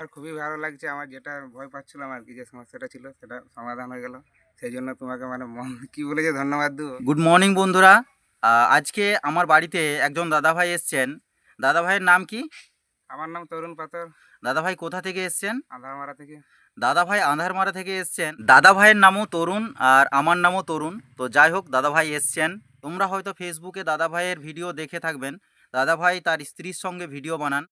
আর খুবই ভালো লাগছে। আমার যেটা ভয় পাচ্ছিলাম আর কি, যে সমস্যাটা ছিল সেটা সমাধান হয়ে গেল। সেই জন্য তোমাকে মানে মন কি বলে যে ধন্যবাদ দেবো। গুড মর্নিং বন্ধুরা। আজকে আমার বাড়িতে একজন দাদাভাই এসছেন। দাদাভাইয়ের নাম কি? আমার নাম তরুণ পাতর, দাদাভাই কোথা থেকে এসছেন? আন্ধারমারা থেকে। দাদাভাই আঁধারমারা থেকে এসছেন। দাদাভাইয়ের নামও তরুণ আর আমার নামও তরুণ। তো যাই হোক, দাদাভাই এসছেন। তোমরা হয়তো ফেসবুকে দাদাভাইয়ের ভিডিও দেখে থাকবেন। দাদাভাই তার স্ত্রীর সঙ্গে ভিডিও বানান।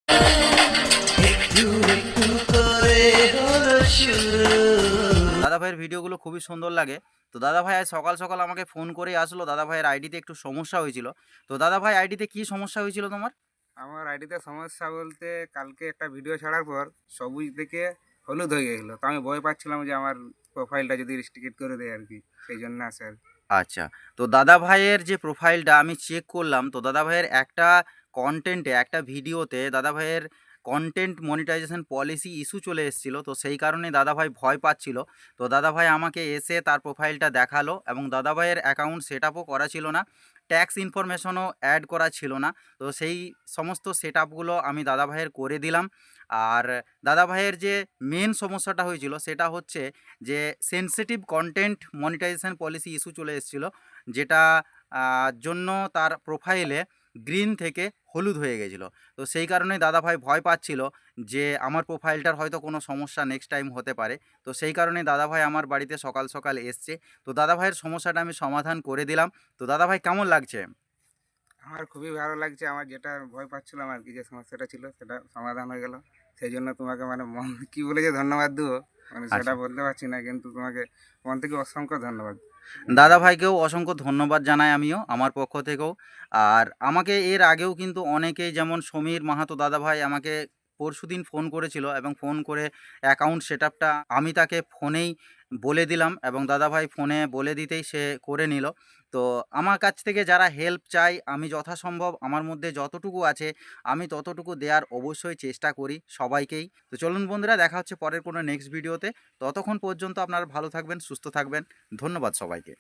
দাদাভাইয়ের ভিডিওগুলো খুবই সুন্দর লাগে। তো দাদাভাই আজ সকাল সকাল আমাকে ফোন করে আসলো। দাদাভাইয়ের আইডিতে একটু সমস্যা হয়েছিল। তো দাদাভাই আইডিতে কি সমস্যা হয়েছিল তোমার? আমার আইডিতে সমস্যা বলতে, কালকে একটা ভিডিও ছাড়ার পর সবুজ থেকে হলুদ হয়ে গেছিলো। তো আমি ভয় পাচ্ছিলাম যে আমার প্রোফাইলটা যদি রিস্ট্রিক্ট করে দেয় আর কি, সেই জন্য আসে আর কি। আচ্ছা। তো দাদাভাইয়ের যে প্রোফাইলটা আমি চেক করলাম, তো দাদাভাইয়ের একটা কনটেন্টে, একটা ভিডিওতে দাদাভাইয়ের কনটেন্ট মনিটাইজেশন পলিসি ইস্যু চলে এসেছিল। তো সেই কারণে দাদাভাই ভয় পাচ্ছিল। তো দাদাভাই আমাকে এসে তার প্রোফাইলটা দেখালো এবং দাদাভাইয়ের অ্যাকাউন্ট সেট আপও করা ছিল না, ট্যাক্স ইনফরমেশনও অ্যাড করা ছিল না। তো সেই সমস্ত সেট আপগুলো আমি দাদাভাইয়ের করে দিলাম। আর দাদাভাইয়ের যে মেন সমস্যাটা হয়েছিল সেটা হচ্ছে যে sensitive content monetisation policy issue চলে এসেছিল, যেটা জন্য তার প্রোফাইলে গ্রিন থেকে হলুদ হয়ে গেছিলো। তো সেই কারণেই দাদাভাই ভয় পাচ্ছিল যে আমার প্রোফাইলটার হয়তো কোনো সমস্যা নেক্সট টাইম হতে পারে। তো সেই কারণেই দাদাভাই আমার বাড়িতে সকাল সকাল এসছে। তো দাদাভাইয়ের সমস্যাটা আমি সমাধান করে দিলাম। তো দাদাভাই কেমন লাগছে? আমার খুবই ভালো লাগছে। আমার যেটা ভয় পাচ্ছিলাম আর কি, যে সমস্যাটা ছিল সেটা সমাধান হয়ে গেল। সেই জন্য তোমাকে মানে মন কি বলে যে ধন্যবাদ দেবো, মানে সেটা আচ্ছা। বলতে পারছি না, কিন্তু তোমাকে মন থেকে অসংখ্য ধন্যবাদ। দাদাভাইকেও অসংখ্য ধন্যবাদ জানাই আমিও আমার পক্ষ থেকেও। আর আমাকে এর আগেও কিন্তু অনেকেই, যেমন সমীর মাহাতো দাদাভাই আমাকে পরশুদিন ফোন করেছিল এবং ফোন করে অ্যাকাউন্ট সেটআপটা আমি তাকে ফোনেই বলে দিলাম এবং দাদাভাই ফোনে বলে দিতেই সে করে নিল। তো আমার কাছ থেকে যারা হেল্প চায়, আমি যথাসম্ভব আমার মধ্যে যতটুকু আছে আমি ততটুকু দেওয়ার অবশ্যই চেষ্টা করি সবাইকেই। তো চলুন বন্ধুরা, দেখা হচ্ছে পরের কোনো নেক্সট ভিডিওতে। ততক্ষণ পর্যন্ত আপনারা ভালো থাকবেন, সুস্থ থাকবেন। ধন্যবাদ সবাইকে।